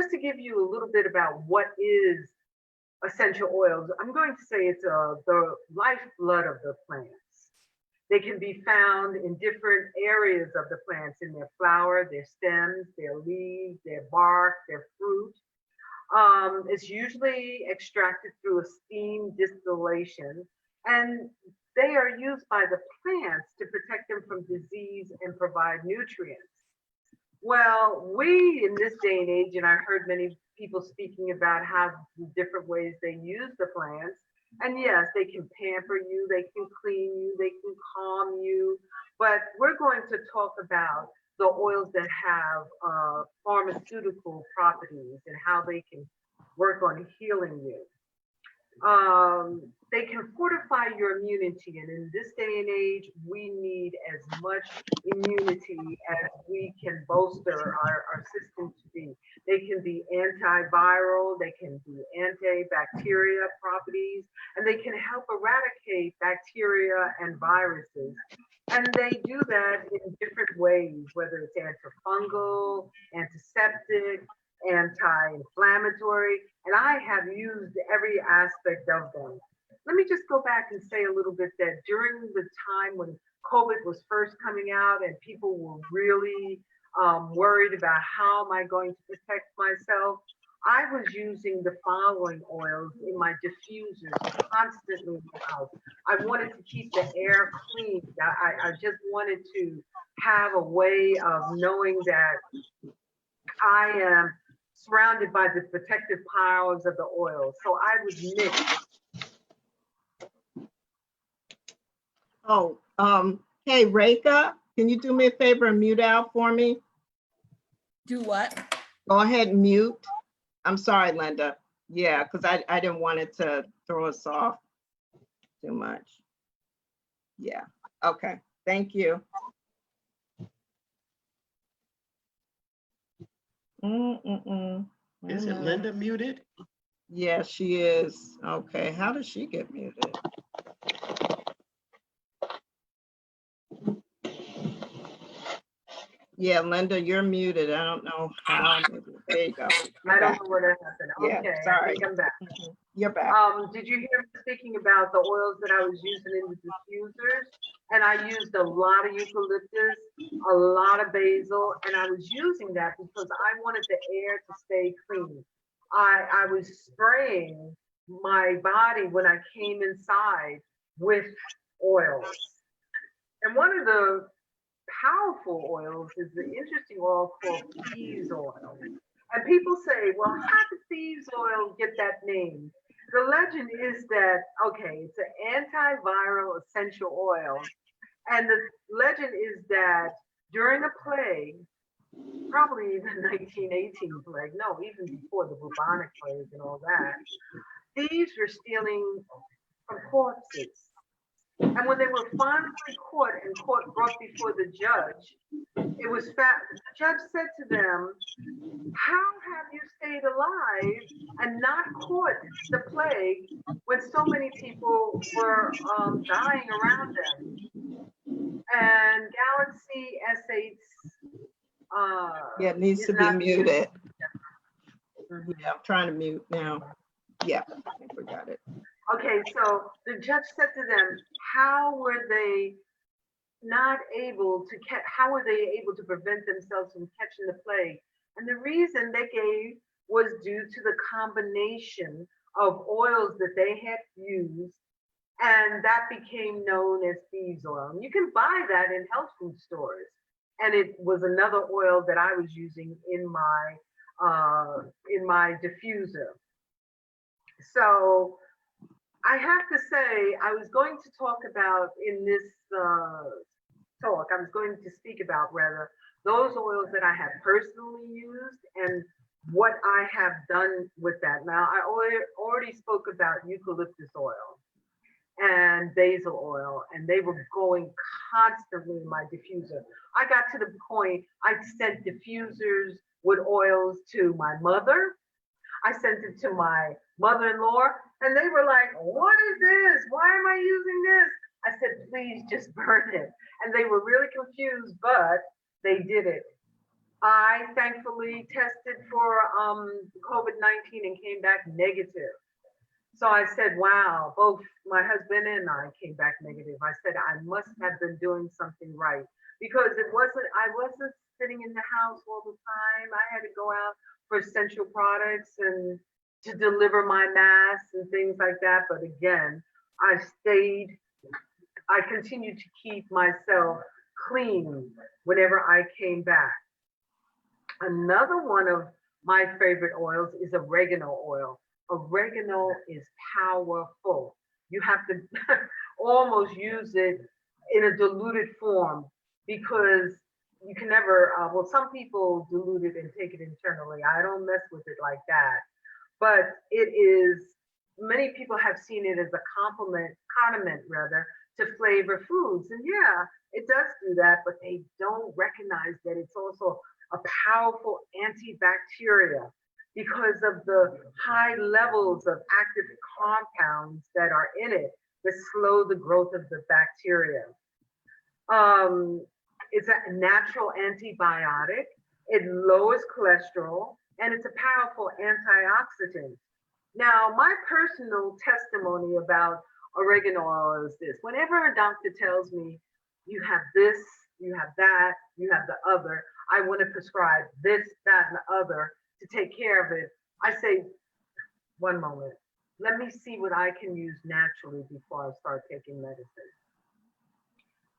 just to give you a little bit about what is essential oils, I'm going to say it's the lifeblood of the plants. They can be found in different areas of the plants, in their flower, their stems, their leaves, their bark, their fruit. It's usually extracted through a steam distillation, and they are used by the plants to protect them from disease and provide nutrients. Well, we in this day and age, and I heard many people speaking about how the different ways they use the plants. And yes, they can pamper you, they can clean you, they can calm you. But we're going to talk about the oils that have pharmaceutical properties and how they can work on healing you. They can fortify your immunity, and in this day and age we need as much immunity as we can bolster our system to be. They can be antiviral, they can be antibacteria properties, and they can help eradicate bacteria and viruses. And they do that in different ways, whether it's antifungal, antiseptic, anti-inflammatory, and I have used every aspect of them. Let me just go back and say a little bit that during the time when COVID was first coming out and people were really worried about how am I going to protect myself, I was using the following oils in my diffusers constantly in the house. I wanted to keep the air clean. I just wanted to have a way of knowing that I am surrounded by the protective powers of the oil. So I would mix. Oh, hey, Reka, can you do me a favor and mute out for me? Do what? Go ahead and mute. I'm sorry, Linda. Yeah, because I didn't want it to throw us off too much. Yeah, okay, thank you. Is it Linda muted? Yeah, she is. Okay, how does she get muted? Yeah, Linda, you're muted. I don't know how. There you go. I don't know what happened. Yeah, Okay, sorry. I think I'm back. You're back. Did you hear me speaking about the oils that I was using in the diffusers? And I used a lot of eucalyptus, a lot of basil, and I was using that because I wanted the air to stay clean. I was spraying my body when I came inside with oils. And one of the powerful oils is the interesting oil called thieves oil. And people say, well, how did thieves oil get that name? The legend is that, okay, it's an antiviral essential oil. And the legend is that during a plague, probably the 1918 plague, no, even before the bubonic plague and all that, thieves were stealing from corpses. And when they were finally caught and brought before the judge, it was fact. The judge said to them, how have you stayed alive and not caught the plague when so many people were dying around them? And Galaxy S8 Yeah, it needs to be muted. Yeah, I'm trying to mute now. Yeah, I think we got it. Okay, so the judge said to them, how were they not able to catch, how were they able to prevent themselves from catching the plague? And the reason they gave was due to the combination of oils that they had used, and that became known as thieves oil. And you can buy that in health food stores. And it was another oil that I was using in my diffuser. So I have to say, I was going to talk about in this talk, I was going to speak about rather those oils that I have personally used and what I have done with that. Now, I already spoke about eucalyptus oil and basil oil, and they were going constantly in my diffuser. I got to the point I sent diffusers with oils to my mother. I sent it to my mother-in-law, and they were like, what is this? Why am I using this? I said, please just burn it. And they were really confused, but they did it. I thankfully tested for COVID-19 and came back negative. So I said, wow, both my husband and I came back negative. I said, I must have been doing something right because I wasn't sitting in the house all the time. I had to go out for essential products and to deliver my masks and things like that. But again, I stayed, I continued to keep myself clean whenever I came back. Another one of my favorite oils is oregano oil. Oregano is powerful. You have to almost use it in a diluted form because you can never, well, some people dilute it and take it internally. I don't mess with it like that. But it is, many people have seen it as a condiment rather, to flavor foods. And yeah, it does do that, but they don't recognize that it's also a powerful antibacteria because of the high levels of active compounds that are in it that slow the growth of the bacteria. Um, it's a natural antibiotic. It lowers cholesterol and it's a powerful antioxidant. Now, my personal testimony about oregano oil is this. Whenever a doctor tells me you have this, you have that, you have the other, I want to prescribe this, that, and the other to take care of it, I say, one moment, let me see what I can use naturally before I start taking medicine.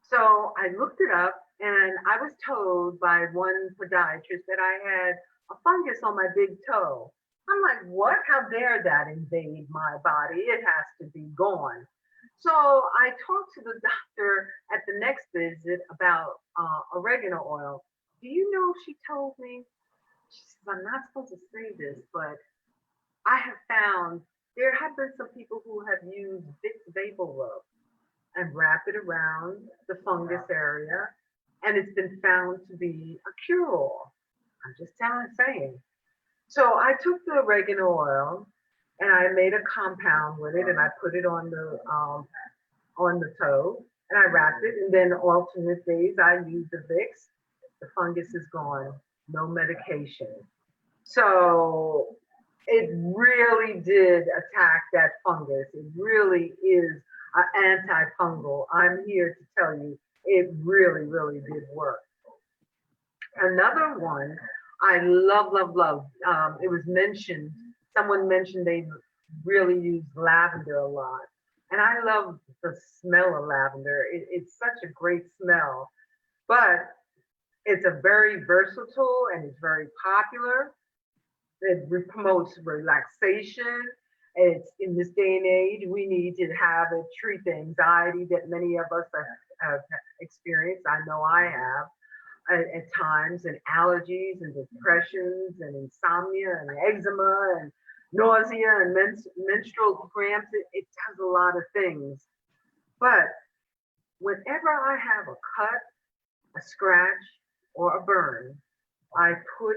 So I looked it up and I was told by one podiatrist that I had a fungus on my big toe. I'm like, what? How dare that invade my body? It has to be gone. So I talked to the doctor at the next visit about oregano oil. Do you know, she told me, she says, I'm not supposed to say this, but I have found there have been some people who have used Vicks Vapor Rub and wrap it around the fungus area, and it's been found to be a cure-all. I'm just saying. So I took the oregano oil and I made a compound with it, and I put it on the toe, and I wrapped it. And then alternate days I use the Vicks. The fungus is gone. No medication. So it really did attack that fungus. It really is an antifungal. I'm here to tell you, it really, really did work. Another one I love, love, love. It was mentioned, someone mentioned they really use lavender a lot. And I love the smell of lavender. It's such a great smell, but it's a very versatile and it's very popular. It promotes relaxation. It's in this day and age, we need to have it treat the anxiety that many of us have experienced. I know I have at times, and allergies and depressions and insomnia and eczema and nausea and menstrual cramps. It does a lot of things. But whenever I have a cut, a scratch, or a burn, I put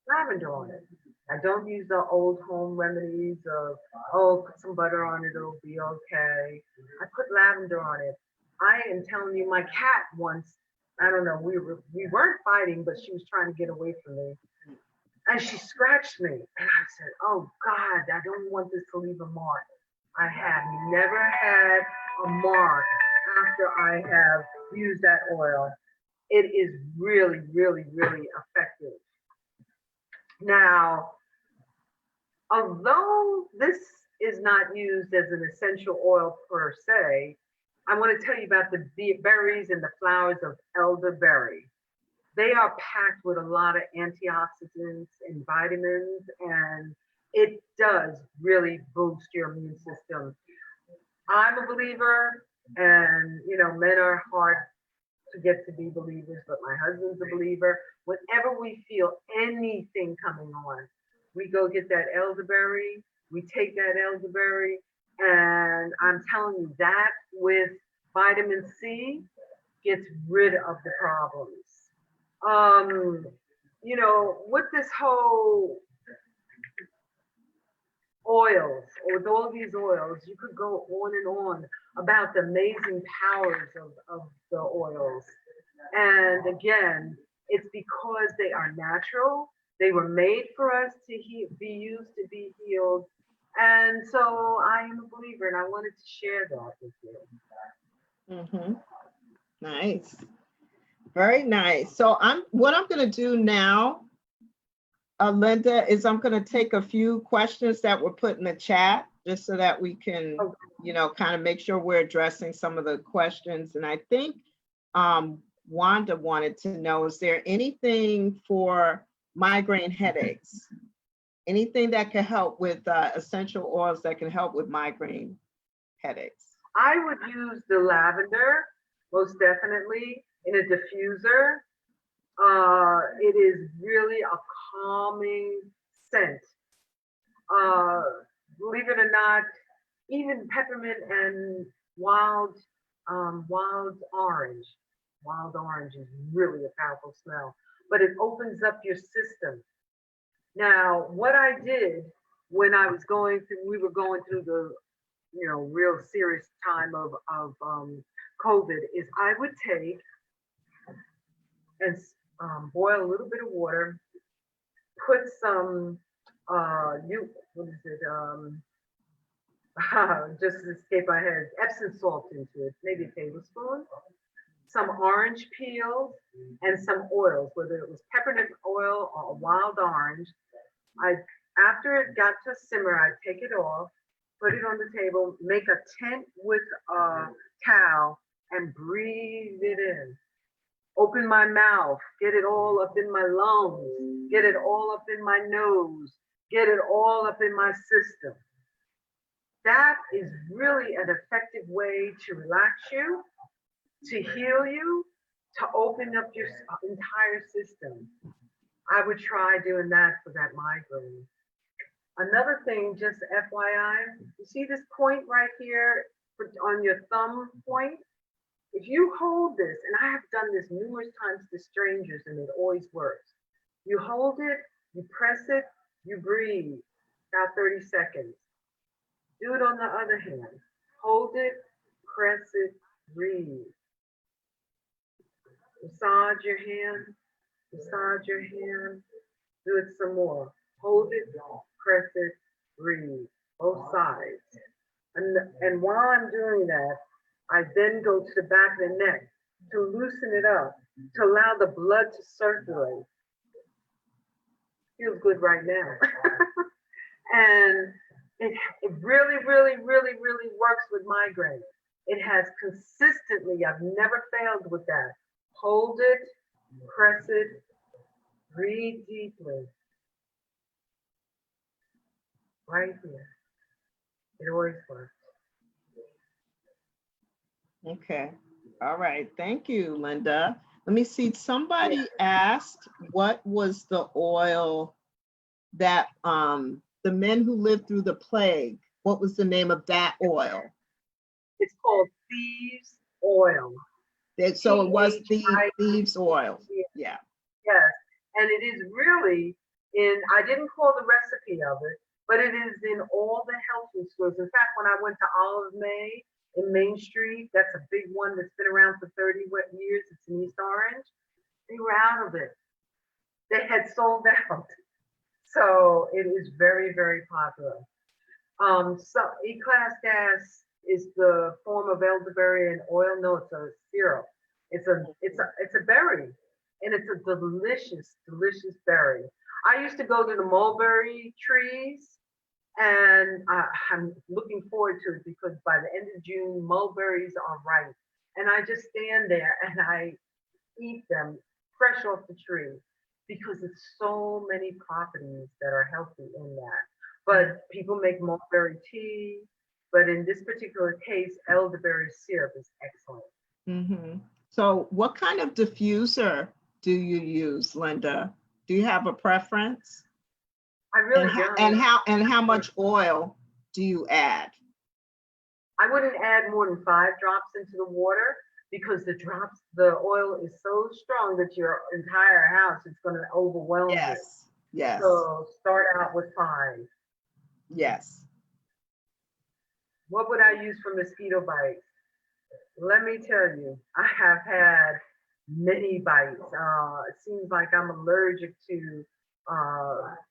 lavender on it. I don't use the old home remedies of, oh, put some butter on it, it'll be okay. I put lavender on it. I am telling you, my cat once, I don't know, we weren't fighting, but she was trying to get away from me. And she scratched me. And I said, oh God, I don't want this to leave a mark. I have never had a mark after I have used that oil. It is really, really, really effective. Now, although this is not used as an essential oil per se, I want to tell you about the berries and the flowers of elderberry. They are packed with a lot of antioxidants and vitamins, and it does really boost your immune system. I'm a believer, and men are hard to get to be believers, but my husband's a believer. Whenever we feel anything coming on, we go get that elderberry, we take that elderberry, and I'm telling you that with vitamin C gets rid of the problems. With this whole oils, with all these oils, you could go on and on about the amazing powers of the oils. And again, It's because they are natural. They were made for us to be used to be healed. And so I am a believer and I wanted to share that with you. Nice. Very nice. So what I'm going to do now, Linda, is I'm going to take a few questions that were put in the chat just so that we can, Okay. you know, kind of make sure we're addressing some of the questions. And I think Wanda wanted to know, is there anything for migraine headaches? Anything that can help with essential oils that can help with migraine headaches? I would use the lavender, most definitely, in a diffuser. It is really a calming scent. Believe it or not, even peppermint and wild orange. Wild orange is really a powerful smell, but it opens up your system. Now, what I did when I was we were going through the, real serious time of COVID, is I would take and boil a little bit of water, put some, what is it? Just escaped my head, Epsom salt into it, maybe a tablespoon, some orange peel, and some oils, whether it was peppermint oil or a wild orange. After it got to simmer, I'd take it off, put it on the table, make a tent with a towel, and breathe it in. Open my mouth, get it all up in my lungs, get it all up in my nose, get it all up in my system. That is really an effective way to relax you, to heal you, to open up your entire system. I would try doing that for that migraine. Another thing, just FYI, you see this point right here on your thumb point? If you hold this, and I have done this numerous times to strangers and it always works. You hold it, you press it, you breathe, about 30 seconds. Do it on the other hand. Hold it, press it, breathe. Massage your hand, massage your hand. Do it some more. Hold it, press it, breathe. Both sides. And while I'm doing that, I then go to the back of the neck to loosen it up, to allow the blood to circulate. Feels good right now. And it really, really, really, really works with migraine. It has consistently, I've never failed with that. Hold it, press it, breathe deeply. Right here. It always works. Okay. All right. Thank you, Linda. Let me see. Somebody asked, what was the oil that the men who lived through the plague, what was the name of that oil? It's called thieves oil. So it was thieves oil. Yeah. Yes. And it is really I didn't call the recipe of it, but it is in all the health food stores. In fact, when I went to Olive May in Main Street, that's a big one that's been around for 30 years. It's in East Orange. They were out of it. They had sold out. So it is very, very popular. So E-class gas is the form of elderberry and oil. No, it's a syrup. It's a berry, and it's a delicious, delicious berry. I used to go to the mulberry trees, and I'm looking forward to it because by the end of June, mulberries are ripe, and I just stand there and I eat them fresh off the tree because it's so many properties that are healthy in that. But people make mulberry tea, but in this particular case, elderberry syrup is excellent. Mm-hmm. So what kind of diffuser do you use, Linda? Do you have a preference? I really don't. And how much oil do you add? I wouldn't add more than 5 drops into the water because the oil is so strong that your entire house is going to overwhelm you. Yes. So start out with 5. Yes. What would I use for mosquito bites? Let me tell you, I have had many bites. It seems like I'm allergic to,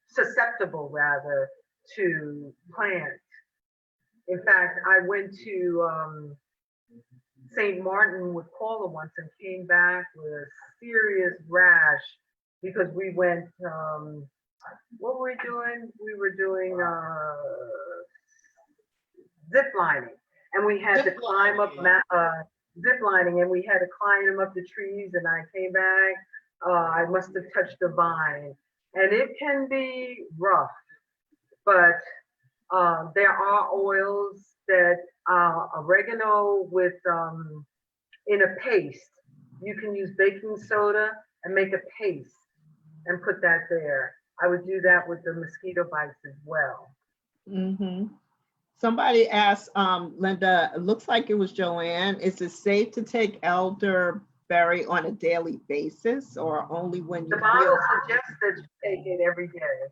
susceptible rather, to plants. In fact, I went to St. Martin with Paula once and came back with a serious rash because we went, what were we doing? We were doing zip lining, and we had to Zip climb up zip lining, and we had to climb up the trees. And I came back. I must have touched a vine, and it can be rough, but there are oils that oregano with in a paste. You can use baking soda and make a paste and put that there. I would do that with the mosquito bites as well. Mm-hmm. Somebody asked, Linda, it looks like it was Joanne, is it safe to take elderberry on a daily basis or only when The you bottle feel? suggests that you take it every day.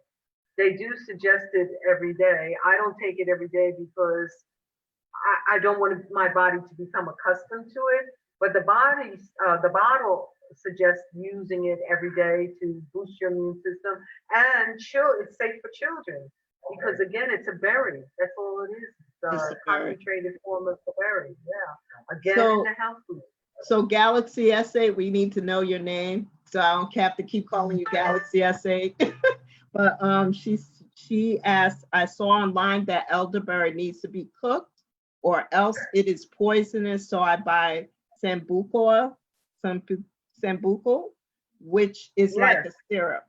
They do suggest it every day. I don't take it every day because I don't want my body to become accustomed to it. But the bottle suggests using it every day to boost your immune system, and it's safe for children because again, it's a berry. That's all it is. It's It's a a berry. concentrated form of the berry. Yeah. Again, in So, the health food. so Galaxy S8, we need to know your name, so I don't have to keep calling you Galaxy S8. But she asked, I saw online that elderberry needs to be cooked or else it is poisonous. So I buy Sambuca oil, Sambuca, which is like a Yes, syrup.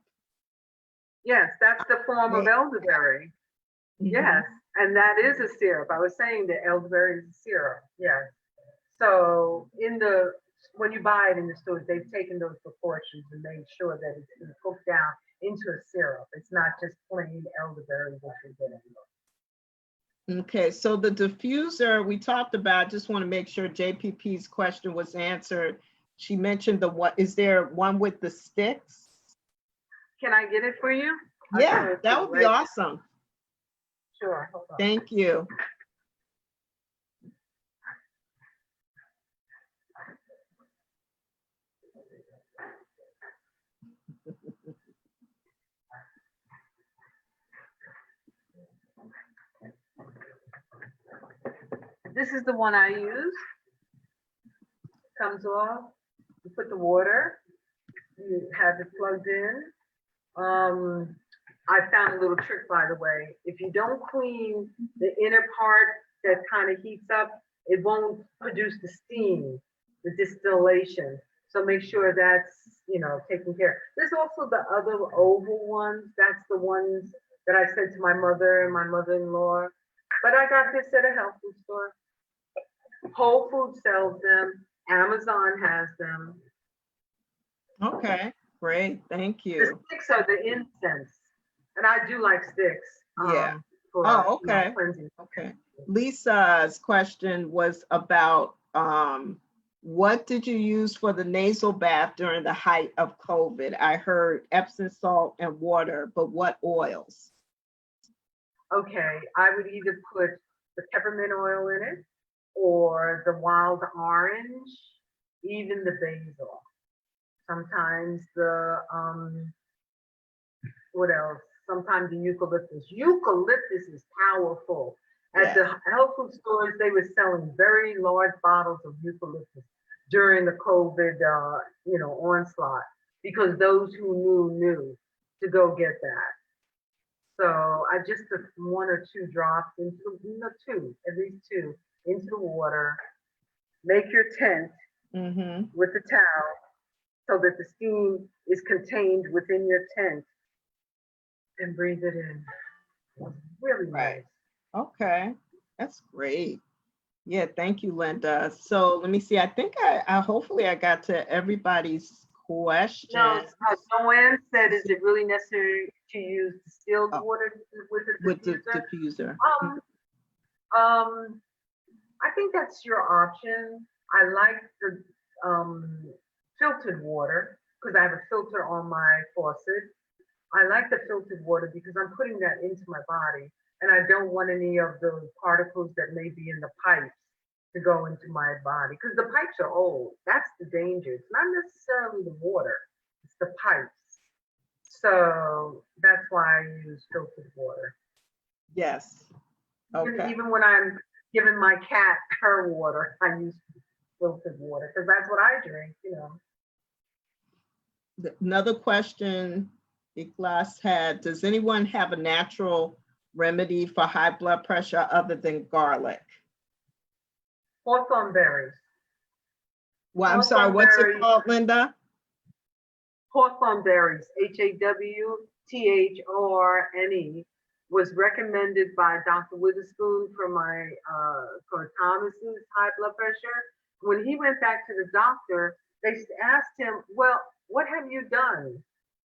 yes, that's the form of elderberry. Mhm. Yes, and that is a syrup. I was saying that elderberry is a syrup. Yes. So when you buy it in the stores, they've taken those precautions and made sure that it's been cooked down into a syrup. It's not just plain elderberry that you're getting. Okay, so the diffuser we talked about, just want to make sure JPP's question was answered. She mentioned is there one with the sticks? Can I get it for you? Yeah, that would be awesome. Sure. Hold on. Thank you. This is the one I use. Comes off. You put the water. You have it plugged in. I found a little trick, by the way. If you don't clean the inner part that kind of heats up, it won't produce the steam, the distillation. So make sure that's, taken care. There's also the other oval ones. That's the ones that I said to my mother and my mother-in-law. But I got this at a health food store. Whole Foods sells them. Amazon has them. Okay, great, thank The you. sticks are the incense, and I do like sticks. Yeah. For, Oh, okay. cleansing. Okay. Lisa's question was about what did you use for the nasal bath during the height of COVID? I heard Epsom salt and water, but what oils? Okay, I would either put the peppermint oil in it, or the wild orange, even the basil. Sometimes what else? Sometimes the eucalyptus. Eucalyptus is powerful. At the health food stores, they were selling very large bottles of eucalyptus during the COVID, onslaught, because those who knew to go get that. So I just took 1 or 2 drops at least two, into the water. Make your tent with the towel so that the steam is contained within your tent, and breathe it in. Really Right. nice. Okay, that's great. Yeah, thank you, Linda. So let me see. I think I hopefully I got to everybody's question. No, Joanne said, is it really necessary to use distilled water with the diffuser? I think that's your option. I like the filtered water because I have a filter on my faucet. I like the filtered water because I'm putting that into my body, and I don't want any of the particles that may be in the pipes to go into my body because the pipes are old. That's the danger. It's not necessarily the water, it's the pipes. So that's why I use filtered water. Yes. Okay. Even when I'm giving my cat her water, I use filtered water because that's what I drink, you know. Another question Iklas had, does anyone have a natural remedy for high blood pressure other than garlic? Hawthorn berries. Well, I'm sorry, what's it called, Linda? Hawthorn berries, Hawthorne, was recommended by Dr. Witherspoon for Thomas's high blood pressure. When he went back to the doctor, they asked him, well, what have you done?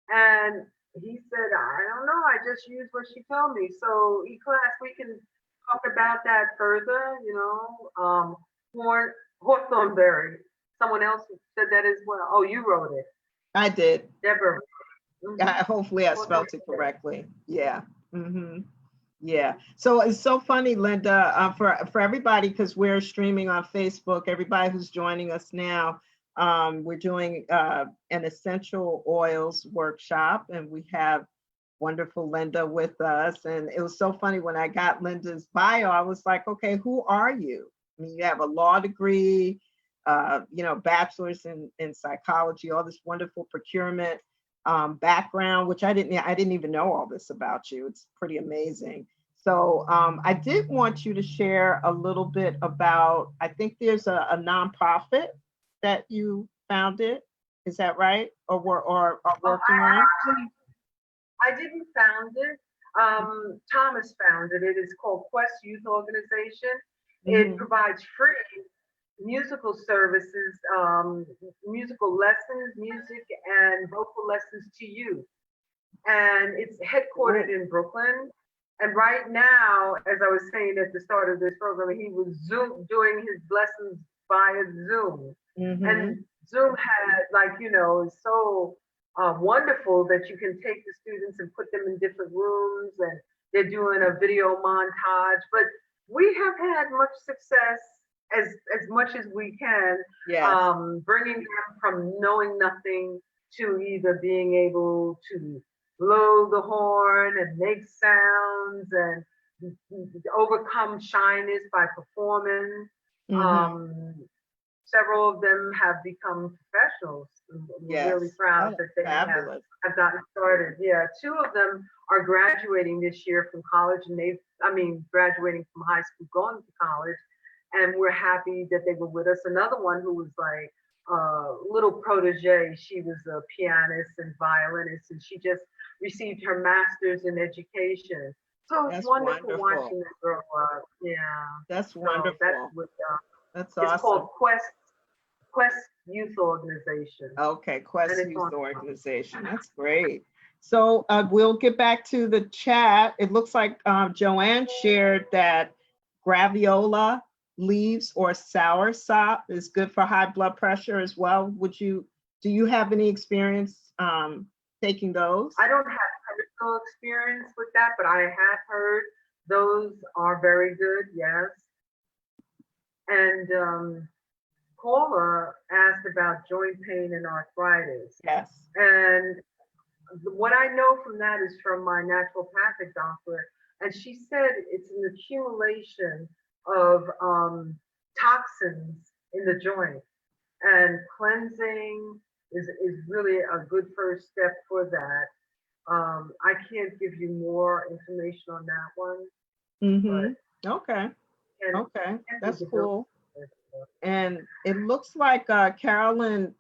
And he said, I don't know, I just used what she told me. So E-Class, we can talk about that further, you know. Hawthorn berry. Someone else said that as well. Oh, you wrote it. I did. Deborah. Hopefully I spelled it correctly. Yeah. Yeah. So it's so funny, Linda, for everybody, because we're streaming on Facebook, everybody who's joining us now, we're doing an essential oils workshop, and we have wonderful Linda with us. And it was so funny when I got Linda's bio, I was like, okay, who are you? I mean, you have a law degree, you know, bachelor's in psychology, all this wonderful procurement background, which I didn't even know all this about you. It's pretty amazing. So I did want you to share a little bit about, I think there's a nonprofit that you founded. Is that right? Or are working on? I didn't found it. Thomas founded it. It's called Quest Youth Organization. It provides free musical services, musical lessons, music and vocal lessons to youth. And it's headquartered in Brooklyn. And right now, as I was saying at the start of this program, he was doing his lessons via Zoom. And Zoom had, like, you know, is so wonderful that you can take the students and put them in different rooms, and they're doing a video montage. But we have had much success, as much as we can, bringing them from knowing nothing to either being able to blow the horn and make sounds and overcome shyness by performing. Several of them have become professionals. We're really proud that they have gotten started. Yeah, 2 of them are graduating this year from college, and graduating from high school, going to college. And we're happy that they were with us. Another one who was like a little protege, she was a pianist and violinist, and she just received her master's in education. So it's wonderful watching them grow up. Yeah. That's wonderful. That's awesome. It's called Quest Youth Organization. Okay, Quest Youth Organization. That's great. So we'll get back to the chat. It looks like Joanne shared that graviola leaves or soursop is good for high blood pressure as well. Do you have any experience taking those? I don't have personal experience with that, but I have heard those are very good, yes. And Paula asked about joint pain and arthritis. Yes. And what I know from that is from my naturopathic doctor, and she said it's an accumulation of toxins in the joint, and cleansing is really a good first step for that. I can't give you more information on that one. Okay. Okay, that's cool. And it looks like Carolyn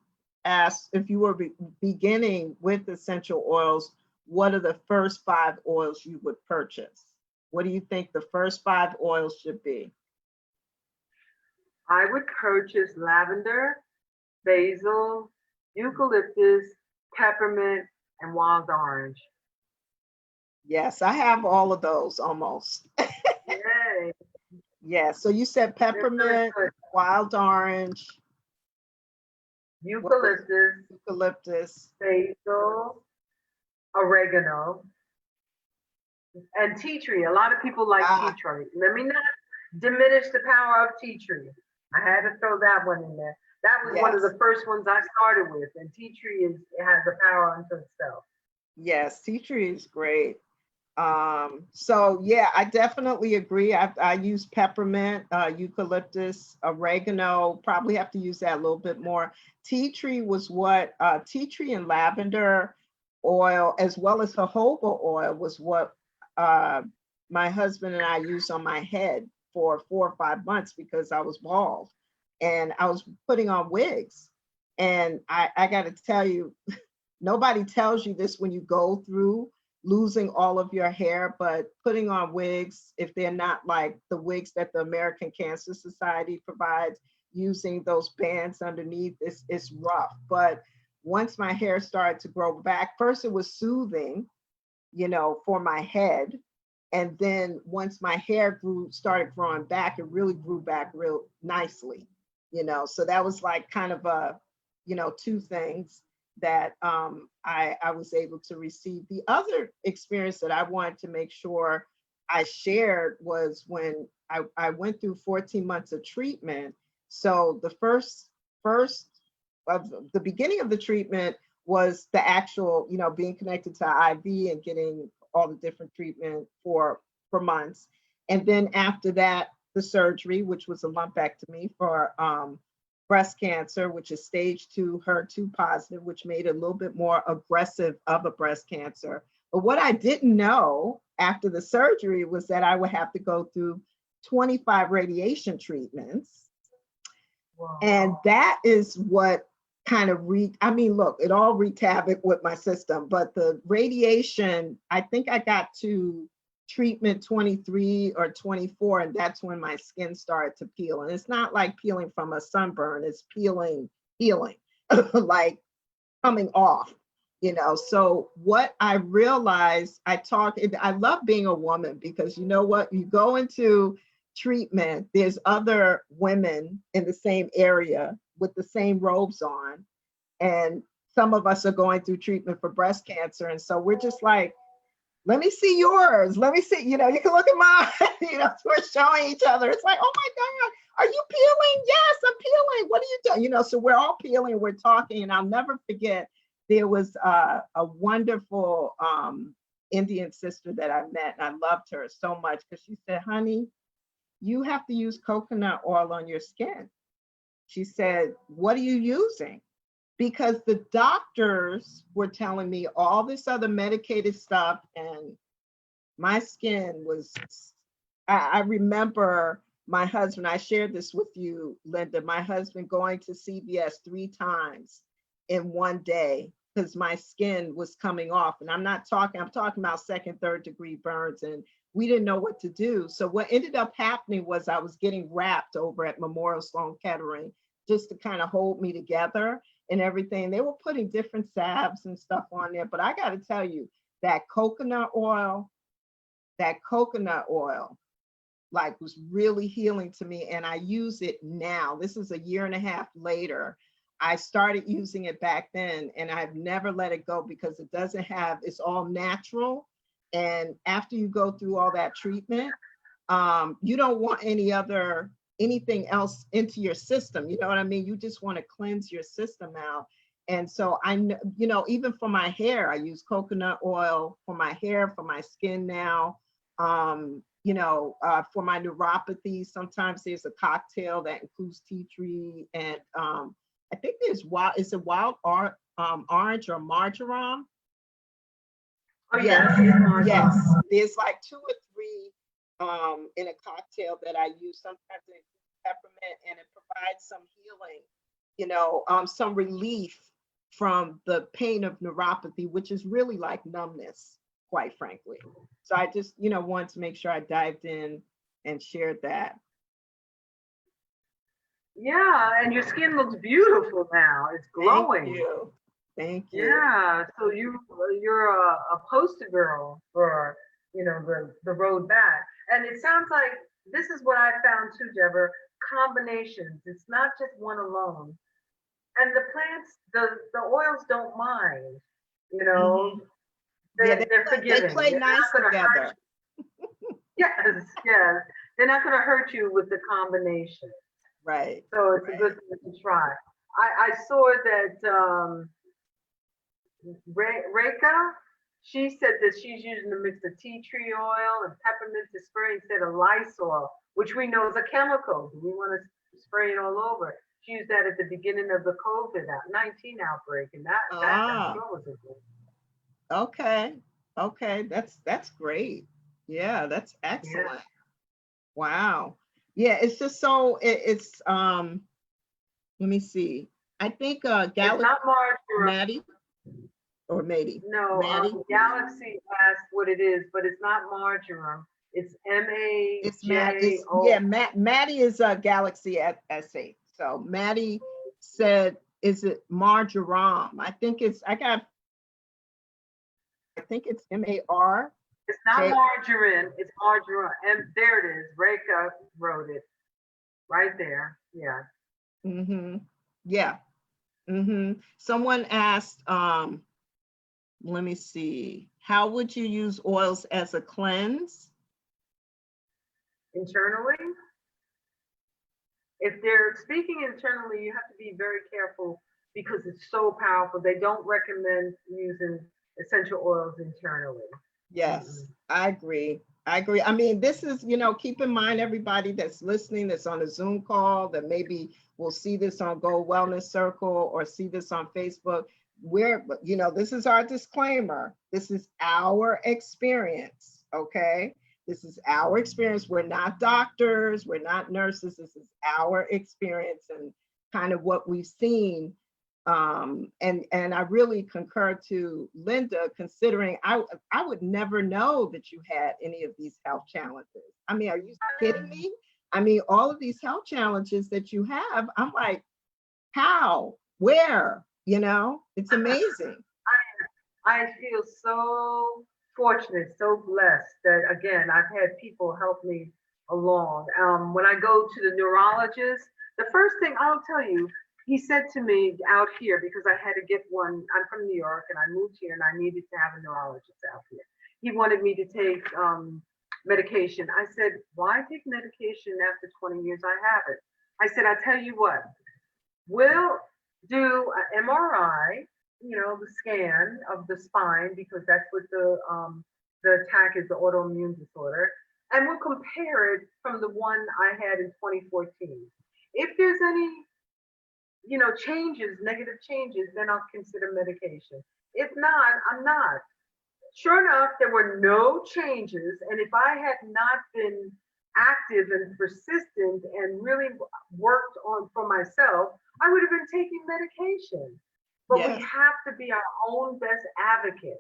asked if you were beginning with essential oils, what are the first 5 oils you would purchase? What do you think the first 5 oils should be? I would purchase lavender, basil, eucalyptus, peppermint, and wild orange. Yes, I have all of those almost. Yay. Yeah, so you said peppermint, wild orange, eucalyptus, basil, oregano, and tea tree. A lot of people like tea tree. Let me not diminish the power of tea tree. I had to throw that one in there. That was one of Yes. the first ones I started with, and tea tree has a power unto itself. Yes, tea tree is great. So yeah, I definitely agree. I use peppermint, eucalyptus, oregano, probably have to use that a little bit more. Tea tree was what, tea tree and lavender oil, as well as jojoba oil was what uh, my husband and I used on my head for 4 or 5 months because I was bald and I was putting on wigs. And I got to tell you, nobody tells you this when you go through losing all of your hair, but putting on wigs, if they're not like the wigs that the American Cancer Society provides, using those bands underneath, it's rough. But once my hair started to grow back, first it was soothing, for my head. And then once my hair started growing back, it really grew back real nicely, So that was like kind of two things that I was able to receive. The other experience that I wanted to make sure I shared was when I went through 14 months of treatment. So the first of the beginning of the treatment was the actual, being connected to IV and getting all the different treatment for months. And then after that, the surgery, which was a lumpectomy for breast cancer, which is stage 2 HER2 positive, which made it a little bit more aggressive of a breast cancer. But what I didn't know after the surgery was that I would have to go through 25 radiation treatments. Wow. And that is what kind of look, it all wreaked havoc with my system, but the radiation, I think I got to treatment 23 or 24, and that's when my skin started to peel. And it's not like peeling from a sunburn, it's healing, like coming off, So what I realized, I love being a woman because you know what, you go into treatment, there's other women in the same area with the same robes on. And some of us are going through treatment for breast cancer. And so we're just like, let me see yours. Let me see, you can look at mine, so we're showing each other. It's like, oh my God, are you peeling? Yes, I'm peeling. What are you doing? So we're all peeling, we're talking. And I'll never forget, there was a wonderful Indian sister that I met, and I loved her so much because she said, honey, you have to use coconut oil on your skin. She said, what are you using? Because the doctors were telling me all this other medicated stuff, and my skin was, I remember my husband, I shared this with you, Linda, my husband going to CVS 3 times in one day because my skin was coming off. And I'm talking about 2nd, 3rd degree burns, and we didn't know what to do. So what ended up happening was I was getting wrapped over at Memorial Sloan Kettering just to kind of hold me together and everything. They were putting different salves and stuff on there, but I got to tell you, that coconut oil like was really healing to me. And I use it now. This is a 1.5 years later. I started using it back then, and I've never let it go because it's all natural. And after you go through all that treatment, you don't want anything else into your system. You know what I mean? You just want to cleanse your system out. And so even for my hair, I use coconut oil for my hair, for my skin now. For my neuropathy, sometimes there's a cocktail that includes tea tree and I think there's wild orange or marjoram. Oh, Yes, marjoram. yes. There's like 2 or 3 in a cocktail that I use. Sometimes it includes peppermint, and it provides some healing, some relief from the pain of neuropathy, which is really like numbness, quite frankly. So I just, wanted to make sure I dived in and shared that. Yeah, and your skin looks beautiful now. It's glowing. Thank you. Thank you. Yeah, so you're a poster girl for the road back. And it sounds like this is what I found too, Deborah. Combinations. It's not just one alone. And the plants, the oils don't mind. Mhm. They're forgiving. They play nice together. Yes, yes. They're not going to hurt you with the combination. Right. So it's a good thing to try. I saw that Reka, she said that she's using a mix of tea tree oil and peppermint to spray instead of Lysol, which we know is a chemical. We want to spray it all over. She used that at the beginning of the COVID-19 outbreak, and that I'm Ah, sure was a good. okay. Okay. That's great. Yeah, that's Yeah, excellent. Wow. Yeah, it's just so it's let me see. I think it's Galaxy not margarine. Maddie or Mady. No, Maddie. Galaxy asked what it is, but it's not marjoram. It's It's Matt. It's MAJO. yeah. Maddie is Galaxy at S8. So Maddie said, "Is it marjoram?" I think it's. I think it's MAR. It's not J. margarine, it's marjoram. And there it is. Reka wrote it right there. Yeah. Mm-hmm. Yeah. Mm-hmm. Someone asked. Let me see. How would you use oils as a cleanse? Internally, if they're speaking internally, you have to be very careful because it's so powerful. They don't recommend using essential oils internally. Yes, Mm-mm. I agree. I agree. I mean, this is, keep in mind, everybody that's listening, that's on a Zoom call, that maybe will see this on Gold Wellness Circle or see this on Facebook. This is our disclaimer. This is our experience, okay? This is our experience. We're not doctors, we're not nurses. This is our experience and kind of what we've seen. And I really concur to Linda, considering I would never know that you had any of these health challenges. I mean, are you kidding me? I mean, all of these health challenges that you have, I'm like, how, where, it's amazing. I feel so fortunate, so blessed that again, I've had people help me along. When I go to the neurologist, the first thing I'll tell you, he said to me out here, because I had to get one, I'm from New York and I moved here and I needed to have a neurologist out here. He wanted me to take medication. I said, why take medication after 20 years? I have it. I said, I tell you what, we'll do an MRI, the scan of the spine because that's what the attack is, the autoimmune disorder, and we'll compare it from the one I had in 2014. If there's any, changes, negative changes, then I'll consider medication. If not, I'm not. Sure enough, there were no changes, and if I had not been active and persistent and really worked on for myself, I would have been taking medication. But we Yes, have to be our own best advocate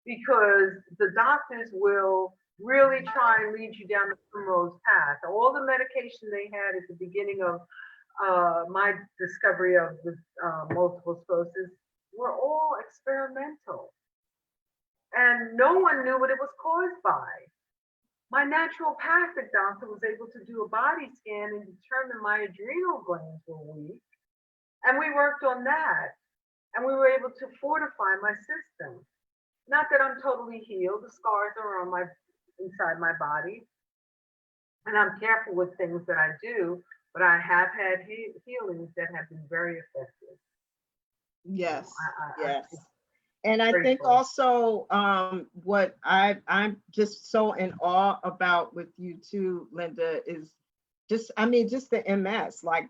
because the doctors will really try and lead you down the primrose path. All the medication they had at the beginning of my discovery of the multiple sclerosis were all experimental. And no one knew what it was caused by. My naturopathic doctor was able to do a body scan and determine my adrenal glands were weak. And we worked on that. And we were able to fortify my system. Not that I'm totally healed. The scars are on my inside my body. And I'm careful with things that I do, but I have had healings that have been very effective. yes, I'm yes. And I think grateful. also what I'm just so in awe about with you too, Linda, is just the MS. Like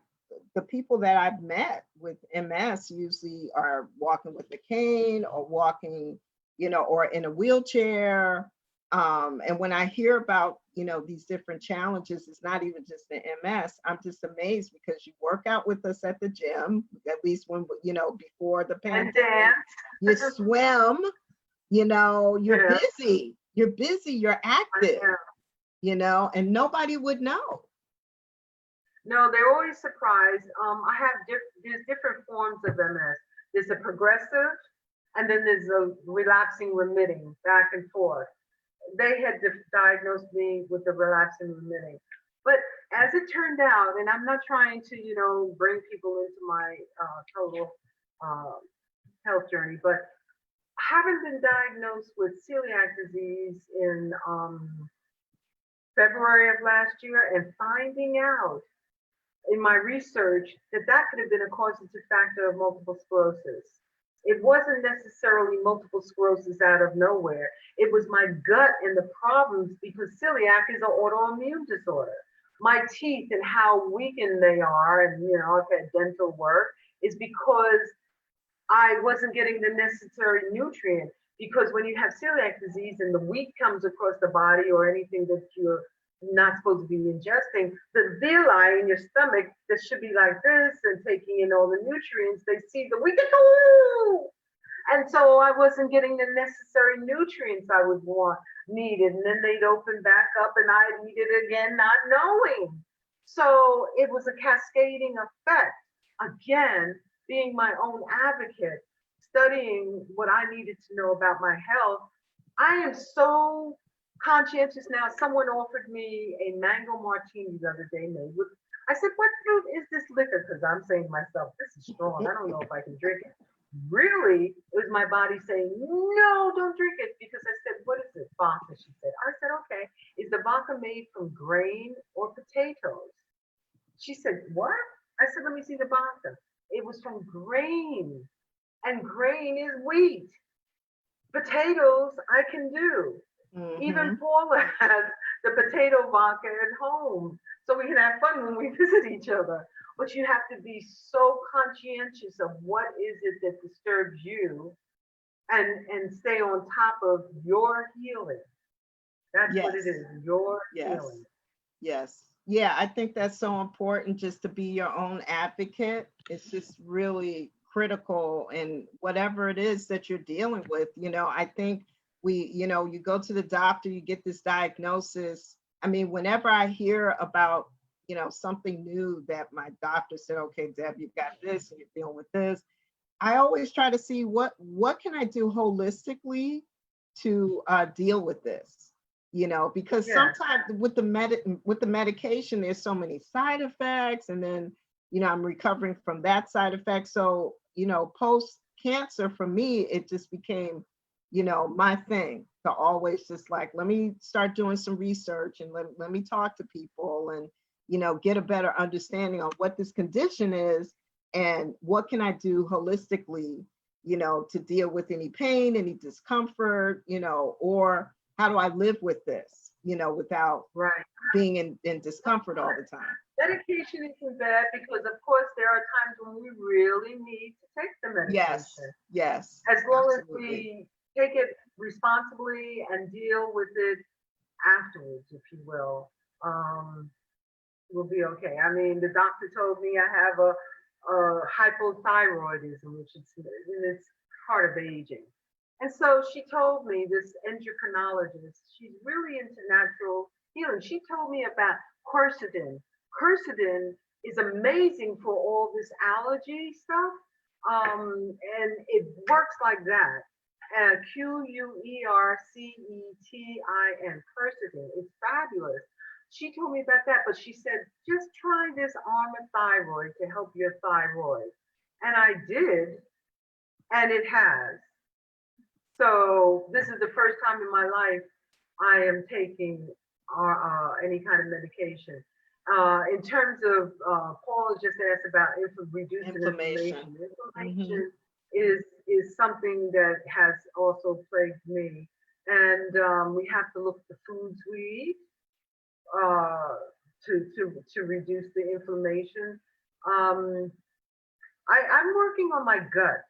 the people that I've met with MS usually are walking with a cane or walking, or in a wheelchair. And when I hear about, these different challenges, it's not even just the MS. I'm just amazed because you work out with us at the gym, at least when, before the And pandemic. dance. You swim, you're Yeah, busy, you're I active, am. and nobody would know. No, they're always surprised. I have there's different forms of MS. There's a progressive, and then there's a relapsing remitting, back and forth. They had diagnosed me with the relapsing remitting. But as it turned out, and I'm not trying to, bring people into my total uh, health journey, but having been diagnosed with celiac disease in February of last year and finding out in my research that that could have been a causative factor of multiple sclerosis. It wasn't necessarily multiple sclerosis out of nowhere. It was my gut and the problems because celiac is an autoimmune disorder. My teeth and how weakened they are, and I've had dental work, is because I wasn't getting the necessary nutrient. Because when you have celiac disease and the wheat comes across the body or anything that you're not supposed to be ingesting, the villi in your stomach that should be like this and taking in all the nutrients, they see the wheat, they go, "Ooh!" And so I wasn't getting the necessary nutrients I would want needed. And then they'd open back up and I'd eat it again, not knowing. So it was a cascading effect. Again, being my own advocate, studying what I needed to know about my health. I am so conscientious now. Someone offered me a mango martini the other day made with, I said, what fruit is this liquor? Because I'm saying to myself, this is strong. I don't know if I can drink it. Really, it was my body saying, no, don't drink it. Because I said, what is it? Vodka, she said. I said, okay. Is the vodka made from grain or potatoes? She said, what? I said, let me see the vodka. It was from grain, and grain is wheat. Potatoes, I can do. Even Mhm. Paula has the potato vodka at home, so we can have fun when we visit each other. But you have to be so conscientious of what is it that disturbs you, and stay on top of your healing. That's what it Yes, is, your yes, healing. yes. Yeah, I think that's so important just to be your own advocate. It's just really critical in whatever it is that you're dealing with. I think you go to the doctor, you get this diagnosis. I mean, whenever I hear about, something new that my doctor said, okay, Deb, you've got this and you're dealing with this. I always try to see what can I do holistically to deal with this, because Yeah, sometimes with the medication, there's so many side effects, and then I'm recovering from that side effect. So post cancer for me, it just became my thing to always just like, let me start doing some research and let me talk to people and get a better understanding on what this condition is and what can I do holistically, to deal with any pain, any discomfort, or how do I live with this, without right. being in discomfort all the time. Medication isn't bad because, of course, there are times when we really need to take the Yes, medication. yes, As long as absolutely. we take it responsibly and deal with it afterwards, if you will, we'll be okay. I mean, the doctor told me I have a hypothyroidism, which is and it's part of aging. And so she told me, this endocrinologist, she's really into natural healing. She told me about quercetin. Quercetin is amazing for all this allergy stuff. And it works like that. Quercetin, quercetin. It's fabulous. She told me about that, but she said, just try this Armor Thyroid to help your thyroid. And I did, and it has. So this is the first time in my life I am taking any kind of medication. In terms of, Paula just asked about reducing Inflammation. inflammation. Hmm. Inflammation is something that has also plagued me. And we have to look at the foods we eat uh, to reduce the inflammation. Um, I'm working on my gut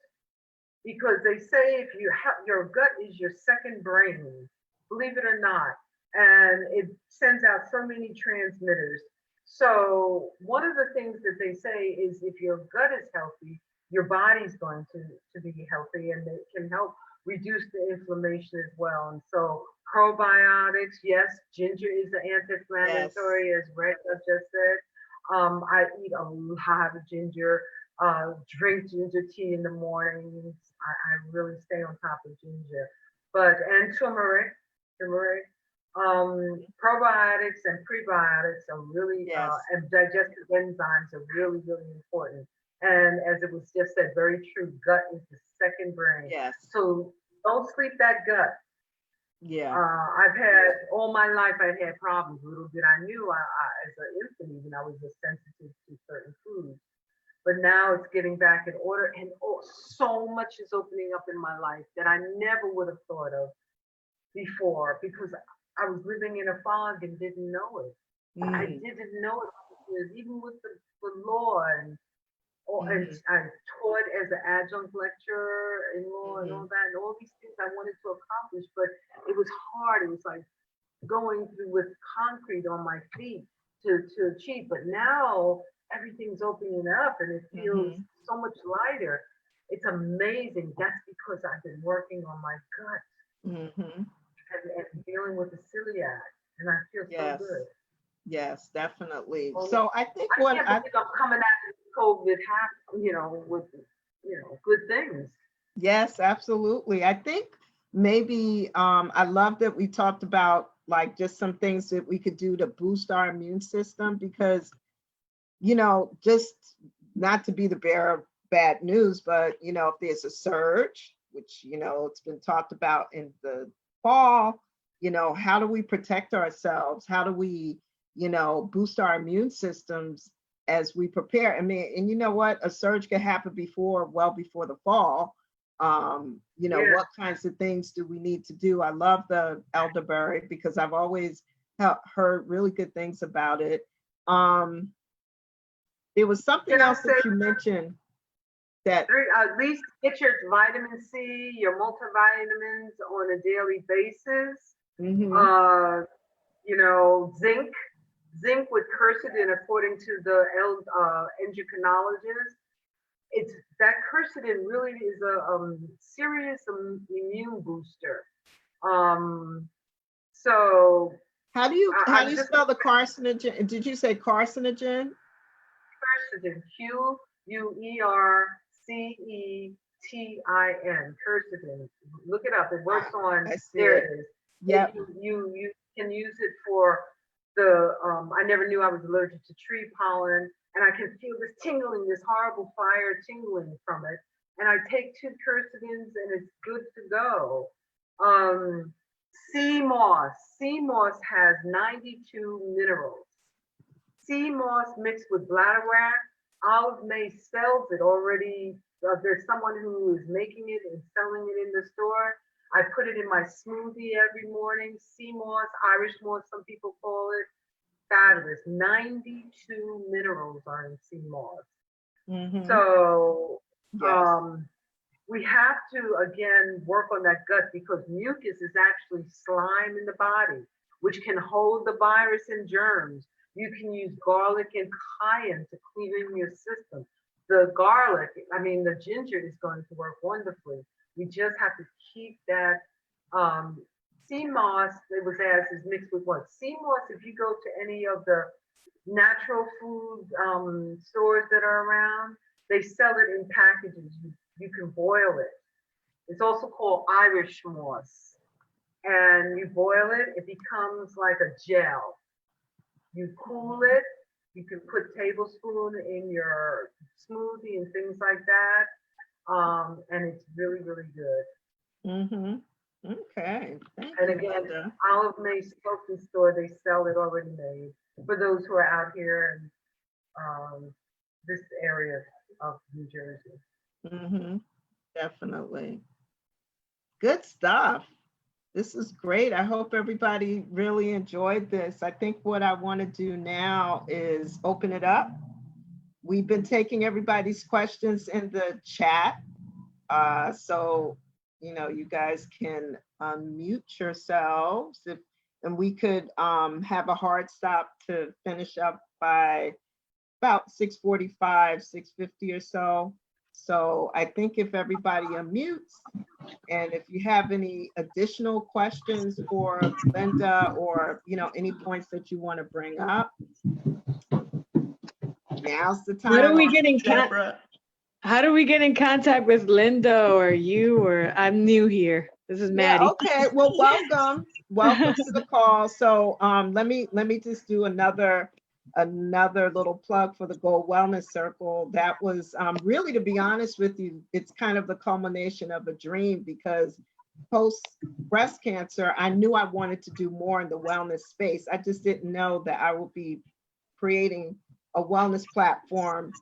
because they say if you have your gut is your second brain, believe it or not, and it sends out so many transmitters. So one of the things that they say is if your gut is healthy, your body's going to be healthy, and it can help reduce the inflammation as well. And so probiotics, yes, ginger is an Yes. anti-inflammatory, as Reka just said. I eat a lot of ginger, drink ginger tea in the mornings. I really stay on top of ginger. And turmeric, probiotics and prebiotics are really, Yes. and digestive enzymes are really, really important. And as it was just said, very true, gut is the second brain. Yes. So don't sleep that gut. Yeah. I've had all my life. I've had problems. Little did I knew, as an infant, even I was just sensitive to but now it's getting back in order, and oh, so much is opening up in my life that I never would have thought of before, because I was living in a fog and didn't know it. I Mm, didn't know it because even with the law and mhm, I taught as an adjunct lecturer in law and all mhm, that, and all these things I wanted to accomplish, but it was hard. It was like going through with concrete on my feet to achieve. But now everything's opening up and it feels mhm, so much lighter. It's amazing. That's because I've been working on my gut mhm. and dealing with the celiac, and I feel so Yes, good. yes, definitely. Oh, So I think I what can't I, believe I'm coming out of COVID with good things. yes, absolutely. I think maybe I love that we talked about like just some things that we could do to boost our immune system because, just not to be the bearer of bad news, but if there's a surge, which it's been talked about in the fall, how do we protect ourselves? How do we, boost our immune systems as we prepare? I mean, and you know what? A surge can happen well before the fall. Yeah, What kinds of things do we need to do? I love the elderberry because I've always heard really good things about it. Um, there was something can I else say that you mentioned that, at least get your vitamin C, your multivitamins on a daily basis. mhm, Uh, zinc, with quercetin, according to the endocrinologist. It's that quercetin really is a serious immune booster. Um, so how do I'm you just spell the carcinogen? Did you say carcinogen? quercetin, Quercetin, quercetin. Look it up. It works on. I see There it. it is. Yep. You can use it for the. I never knew I was allergic to tree pollen, and I can feel this tingling, this horrible fire tingling from it. And I take 2 quercetins, and it's good to go. Um, Sea moss has 92 minerals. Sea moss mixed with bladderwrack. Olive May sells it already. There's someone who is making it and selling it in the store. I put it in my smoothie every morning. Sea moss, Irish moss, some people call it. Fabulous. 92 minerals are in sea moss. Hmm. So Yes. um, we have to again work on that gut because mucus is actually slime in the body, which can hold the virus and germs. You can use garlic and cayenne to clean your system. The garlic, I mean, the ginger is going to work wonderfully. We just have to keep that um, sea moss. It was asked is mixed with what? Sea moss. If you go to any of the natural food stores that are around, they sell it in packages. You can boil it. It's also called Irish moss. And you boil it, it becomes like a gel. You cool it, you can put tablespoon in your smoothie and things like that. And it's really, really good. Hmm. Okay. Thank And you, again, Linda. Olive May Smoking Store, they sell it already made for those who are out here in this area of New Jersey. Hmm. Definitely. Good stuff. This is great. I hope everybody really enjoyed this. I think what I want to do now is open it up. We've been taking everybody's questions in the chat. So, you guys can unmute yourselves and we could have a hard stop to finish up by about 6:45, 6:50 or so. So I think if everybody unmutes and if you have any additional questions for Linda or, any points that you want to bring up, now's the How do time. we get in Deborah. How do we get in contact with Linda or you or I'm new here. This is Yeah, Maddie. okay. Well, welcome. Welcome to the call. So let me just do another little plug for the Gold Wellness Circle. That was really, to be honest with you, it's kind of the culmination of a dream because post breast cancer, I knew I wanted to do more in the wellness space. I just didn't know that I would be creating a wellness platform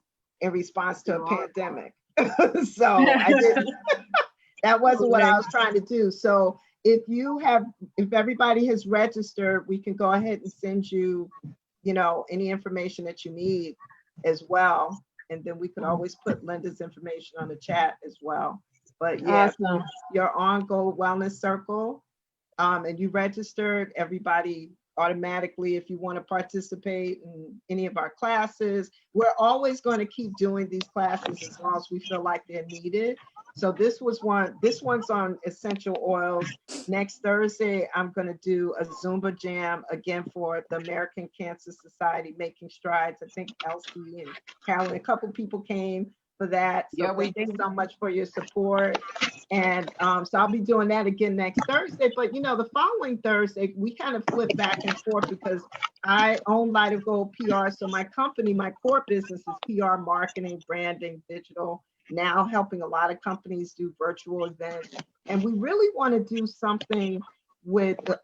in response to a You are. pandemic. So I didn't, that wasn't what I was trying to do. So if everybody has registered, we can go ahead and send you, any information that you need as well. And then we could always put Linda's information on the chat as well. But yeah, Awesome. you're on Gold Wellness Circle, and you registered, everybody automatically, if you want to participate in any of our classes, we're always going to keep doing these classes as long as we feel like they're needed. So this one's on essential oils. Next Thursday, I'm going to do a Zumba jam again for the American Cancer Society, Making Strides. I think Elsie and Carolyn, a couple people came for that. So Yeah, we thank you so much for your support. And so I'll be doing that again next Thursday. But the following Thursday, we kind of flip back and forth because I own Light of Gold PR. So my company, my core business is PR, marketing, branding, digital, now helping a lot of companies do virtual events. And we really want to do something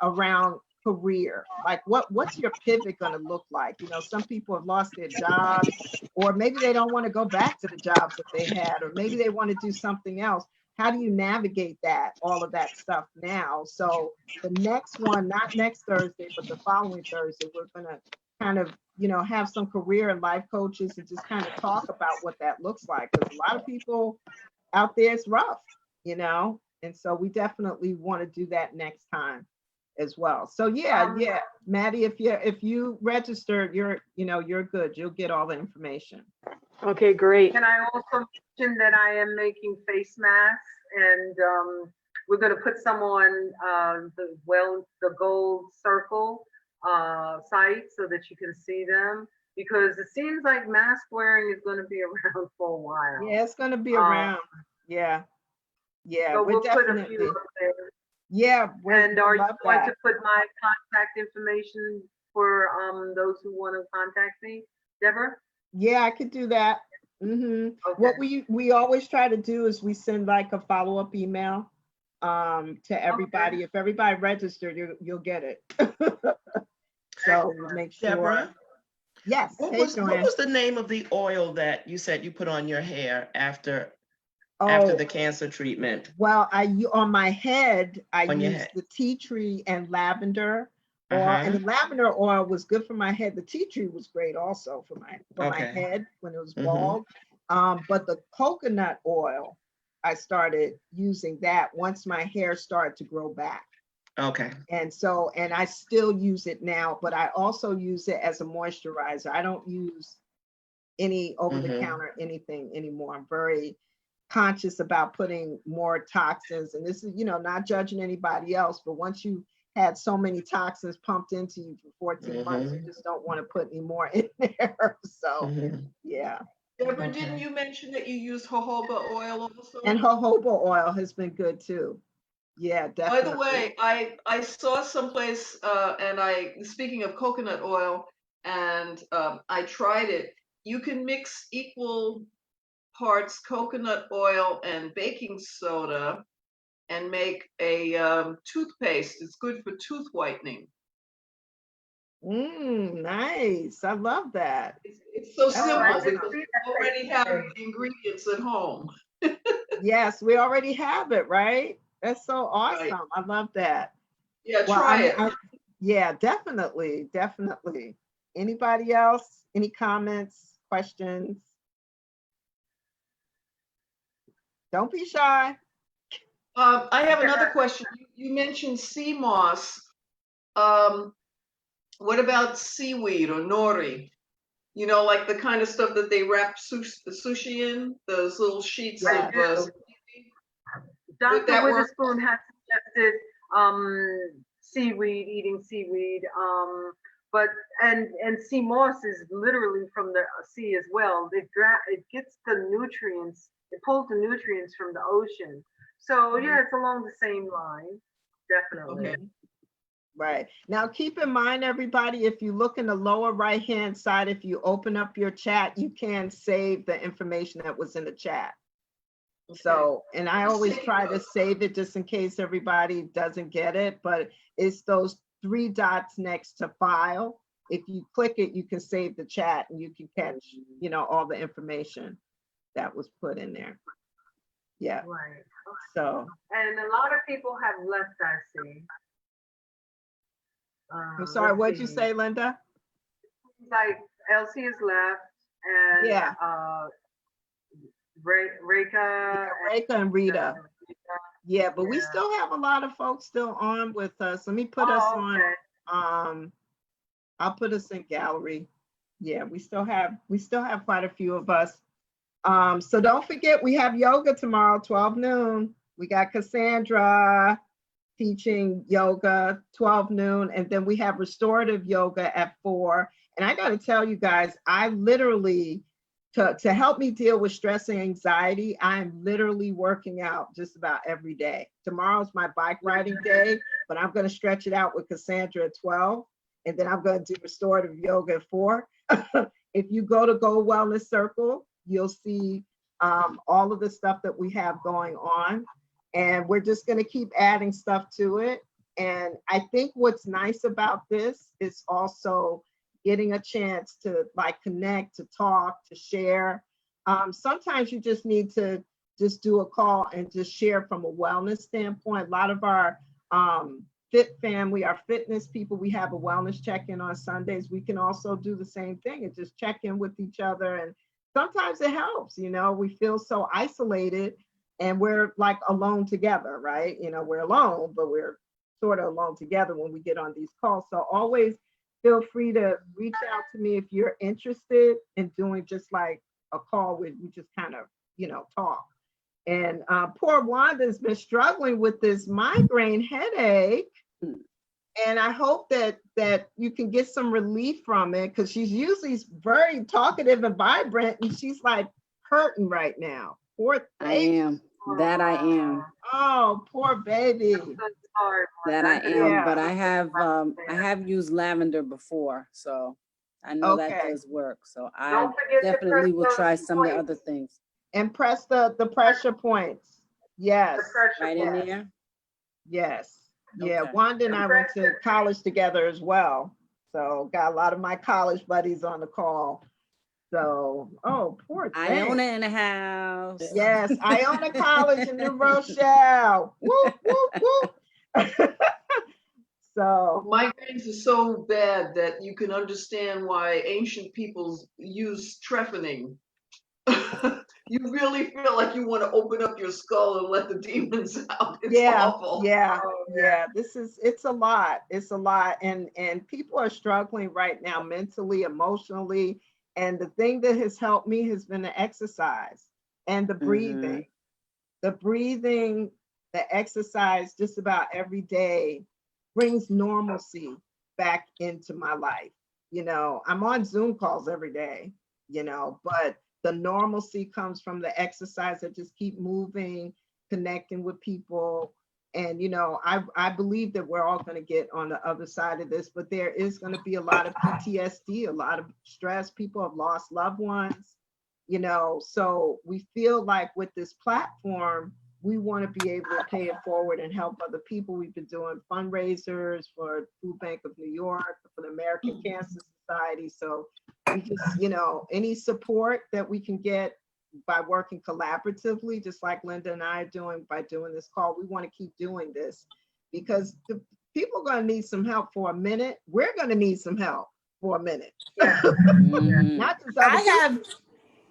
around career. Like what's your pivot going to look like? Some people have lost their jobs, or maybe they don't want to go back to the jobs that they had, or maybe they want to do something else. How do you navigate all of that stuff now? So the next one, not next Thursday, but the following Thursday, we're going to kind of, have some career and life coaches and just kind of talk about what that looks like. Because a lot of people out there, it's rough, and so we definitely want to do that next time as well. So yeah, Maddie, if you registered, you're good. You'll get all the information. Okay, great. Can I also mention that I am making face masks, and we're going to put some on the Gold Circle site so that you can see them, because it seems like mask wearing is going to be around for a while. Yeah, it's going to be around. Yeah. So we'll put a few up there. Yeah. And are you going to put my contact information for those who want to contact me, Deborah? Yeah, I could do that. Mm-hmm. Okay. What we always try to do is we send like a follow-up email to everybody. Okay. If everybody registered, you'll get it. So we'll make sure. Deborah, Yes. what Hey, was Joanne. the name of the oil that you said you put on your hair after Oh, the cancer treatment? well, on my head, I On your used head. the tea tree and lavender oil, and the lavender oil was good for my head. The tea tree was great also for my Okay. head when it was Mhm. bald. But the coconut oil, I started using that once my hair started to grow back. Okay. And I still use it now, but I also use it as a moisturizer. I don't use any over-the-counter anything anymore. I'm very conscious about putting more toxins. And this is, not judging anybody else, but once you had so many toxins pumped into you for 14 months, you just don't want to put any more in there. So, yeah. Deborah, Okay. didn't you mention that you use jojoba oil also? And jojoba oil has been good too. Yeah, By definitely. the way, I saw someplace, and speaking of coconut oil, and I tried it. You can mix equal parts coconut oil and baking soda and make a toothpaste. It's good for tooth whitening. Nice. I love that. It's so That's simple awesome. because we already have the ingredients at home. Yes, we already have it, right? That's so awesome. Right. I love that. Yeah, Well, try it. yeah, definitely. Anybody else? Any comments, questions? Don't be shy. I have another question. You mentioned sea moss. What about seaweed or nori? Like the kind of stuff that they wrap sushi in, those little sheets Yeah. of Dr. that work? Witherspoon has suggested eating seaweed, and sea moss is literally from the sea as well. It gets the nutrients, it pulls the nutrients from the ocean. So yeah, it's along the same line, definitely. Okay. Right. Now, keep in mind, everybody, if you look in the lower right-hand side, if you open up your chat, you can save the information that was in the chat. So, and I always try to save it just in case everybody doesn't get it, but it's those 3 dots next to file. if you click it, you can save the chat and you can catch, all the information that was put in there. Yeah, Right. so And a lot of people have left, I see. I'm sorry, Let's what'd you see. say, Linda? Like Elsie is left and Yeah. Reka. Reka and Rita. Yeah, but we Yeah. still have a lot of folks still on with us. Let me put us Oh, on, okay. I'll put us in gallery. Yeah, we still have quite a few of us. So don't forget, we have yoga tomorrow, 12 noon. We got Cassandra teaching yoga, 12 noon, and then we have restorative yoga at 4. And I got to tell you guys, I literally, to help me deal with stress and anxiety, I'm literally working out just about every day. Tomorrow's my bike riding day, but I'm going to stretch it out with Cassandra at 12. And then I'm going to do restorative yoga at 4. If you go to Gold Wellness Circle, you'll see all of the stuff that we have going on. And we're just going to keep adding stuff to it. And I think what's nice about this is also getting a chance to like connect, to talk, to share. Sometimes you just need to just do a call and just share from a wellness standpoint. A lot of our fit family, our fitness people, we have a wellness check-in on Sundays. We can also do the same thing and just check in with each other. And sometimes it helps, we feel so isolated and we're like alone together, right? We're alone, but we're sort of alone together when we get on these calls. So always feel free to reach out to me if you're interested in doing just like a call where we just kind of, talk. And poor Wanda's been struggling with this migraine headache. And I hope that you can get some relief from it because she's usually very talkative and vibrant and she's like hurting right now. Poor I baby. am. That I am. Oh, poor baby. That's hard. That I am. Yeah. But I have used lavender before, so I know that Okay. does work. So I Don't forget to definitely press will those try some of the points. other things. And press the pressure points. Yes. The pressure Right in point. there. Yes. Yeah. Okay. Wanda and I went to college together as well. So got a lot of my college buddies on the call. So, oh, poor thing. Iona in the house. Yes, Iona College in New Rochelle. Whoop, whoop, whoop. So, Migraines are so bad that you can understand why ancient peoples use trephining. You really feel like you want to open up your skull and let the demons out. It's awful. yeah. It's a lot. It's a lot. And people are struggling right now mentally, emotionally. And the thing that has helped me has been the exercise and the breathing. The breathing, the exercise just about every day brings normalcy back into my life. I'm on Zoom calls every day, but the normalcy comes from the exercise. I just keep moving, connecting with people. And, I believe that we're all going to get on the other side of this, but there is going to be a lot of PTSD, a lot of stress. People have lost loved ones, so we feel like with this platform, we want to be able to pay it forward and help other people. We've been doing fundraisers for Food Bank of New York, for the American Cancer Society. So we just, any support that we can get by working collaboratively, just like Linda and I are doing by doing this call, we want to keep doing this because the people are going to need some help for a minute. We're going to need some help for a minute. Mhm. Not just other people.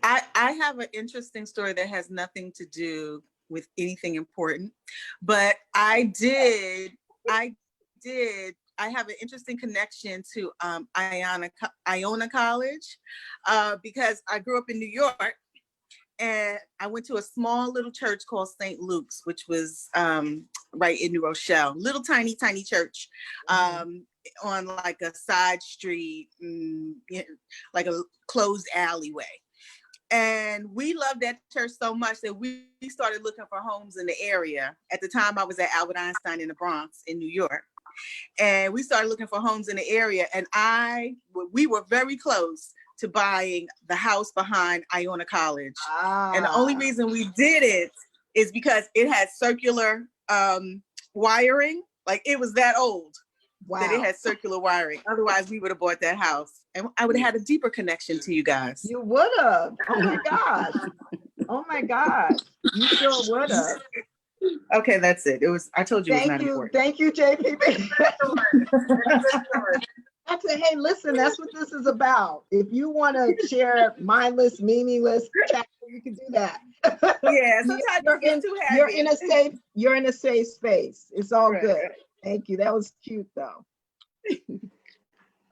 I have an interesting story that has nothing to do with anything important, but I have an interesting connection to Iona College because I grew up in New York and I went to a small little church called St. Luke's, which was right in New Rochelle, little tiny church on like a side street, like a closed alleyway. And we loved that church so much that we started looking for homes in the area. At the time, I was at Albert Einstein in the Bronx in New York. And we started looking for homes in the area. And we were very close to buying the house behind Iona College. And the only reason we did it is because it had circular wiring. Like it was that old. that it Wow. had circular wiring. Otherwise, we would have bought that house, and I would have had a deeper connection to you guys. You would have. Oh my gosh. Oh my gosh. You sure would have. Okay, that's it. It was. I told you it was not important. Thank you, JPP. That's a good story. That's it. Hey, listen, that's what this is about. If you want to share mindless, meaningless chat, you can do that. Yeah, sometimes You're it gets in- too You're heavy. in a safe space. It's all Right. good. Thank you. That was cute though.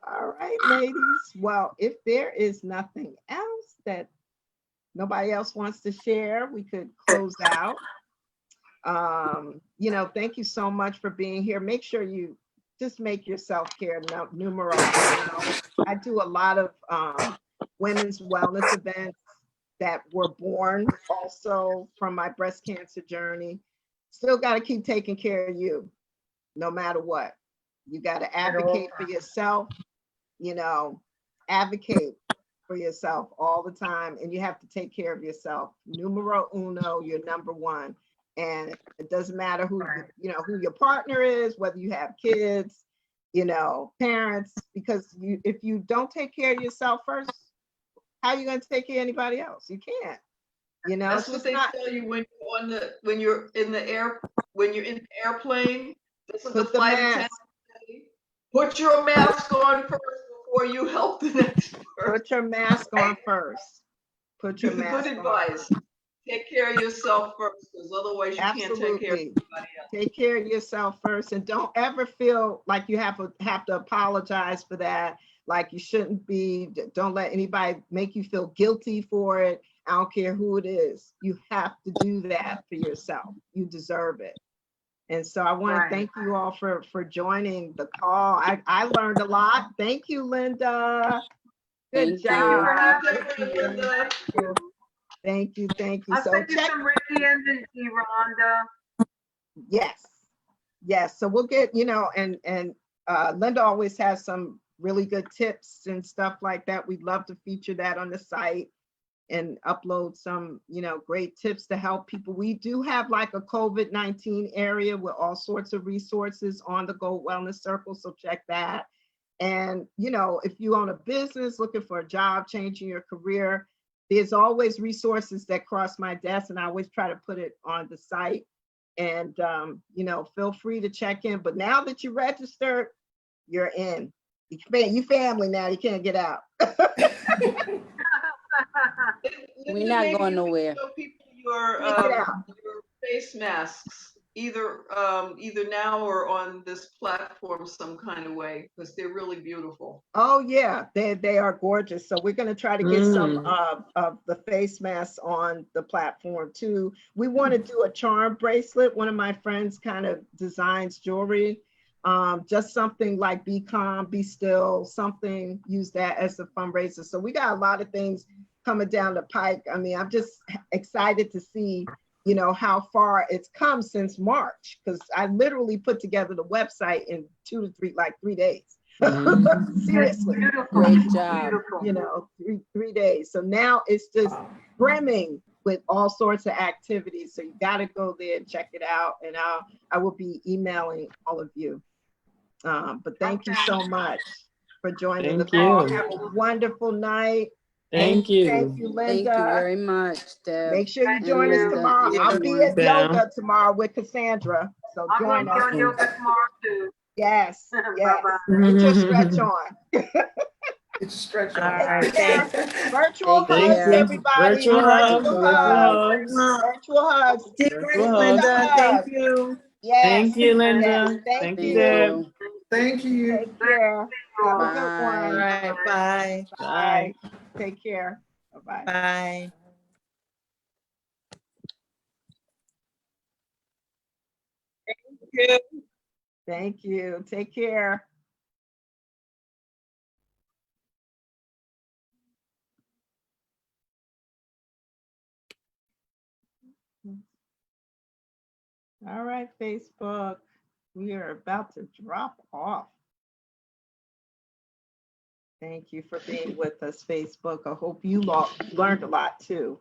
All right, ladies. Well, if there is nothing else that nobody else wants to share, we could close out. Thank you so much for being here. Make sure you just make your self-care numero uno. I do a lot of women's wellness events that were born also from my breast cancer journey. Still got to keep taking care of you, no matter what. You got to advocate for yourself, advocate for yourself all the time, and you have to take care of yourself. Numero uno, you're number one. And it doesn't matter who, who your partner is, whether you have kids, parents, because if you don't take care of yourself first, how are you going to take care of anybody else? You can't, That's what they tell you when you're in the airplane. This is the Put the flight mask. attendant. Put your mask on first before you help the next person. Put your mask on first. Put your mask Good on advice. first. Take care of yourself first, because otherwise you can't take care of Absolutely. anybody else. Take care of yourself first, and don't ever feel like you have to apologize for that. Like you shouldn't be. Don't let anybody make you feel guilty for it. I don't care who it is. You have to do that for yourself. You deserve it. And so I want to thank you all for joining the call. I learned a lot. Thank you, Linda. Good Thank you. job. Linda. Thank you. I'll So send you some Ricky and Rhonda. Yes. So we'll get, and Linda always has some really good tips and stuff like that. We'd love to feature that on the site and upload some, great tips to help people. We do have like a COVID-19 area with all sorts of resources on the Gold Wellness Circle. So check that. And, if you own a business looking for a job, changing your career, there's always resources that cross my desk, and I always try to put it on the site. And, feel free to check in. But now that you registered, you're in. You family now, you can't get out. We're not going nowhere. Show people your face masks, either now or on this platform some kind of way, because they're really beautiful. Oh yeah, they are gorgeous. So we're gonna try to get some of the face masks on the platform too. We want to do a charm bracelet. One of my friends kind of designs jewelry. Just something like be calm, be still, something, use that as a fundraiser. So we got a lot of things coming down the pike. I mean, I'm just excited to see, how far it's come since March, because I literally put together the website in 3 days. Seriously. Beautiful. Great job. Beautiful. 3 days. So now it's just brimming with all sorts of activities. So you got to go there and check it out. And I will be emailing all of you. But thank you so much for joining the call. Have a wonderful night. Thank you. Thank you, Linda. Thank you very much, Deb. Make sure you Thank join us you. tomorrow. Yeah. I'll be at Yeah. yoga tomorrow with Cassandra. So I'm join going to us. do yoga tomorrow too. Yes. Bye-bye. Get your stretch on. Stretch All on. right. Virtual Take hugs, care. everybody. Virtual hugs. Virtual hugs. Virtual hugs. Linda, hugs. thank you. Yes. Thank you, Linda. Yes. Thank Thank you. you, Deb. you. Thank you. Take care. Have a good Bye. All one. right, bye. Bye. Take care. Bye-bye. Bye. Thank you. Take care. All right, Facebook. We are about to drop off. Thank you for being with us, Facebook. I hope you learned a lot too.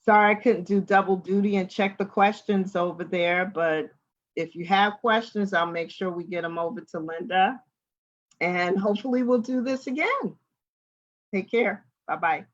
Sorry I couldn't do double duty and check the questions over there, but if you have questions, I'll make sure we get them over to Linda. And hopefully we'll do this again. Take care. Bye-bye.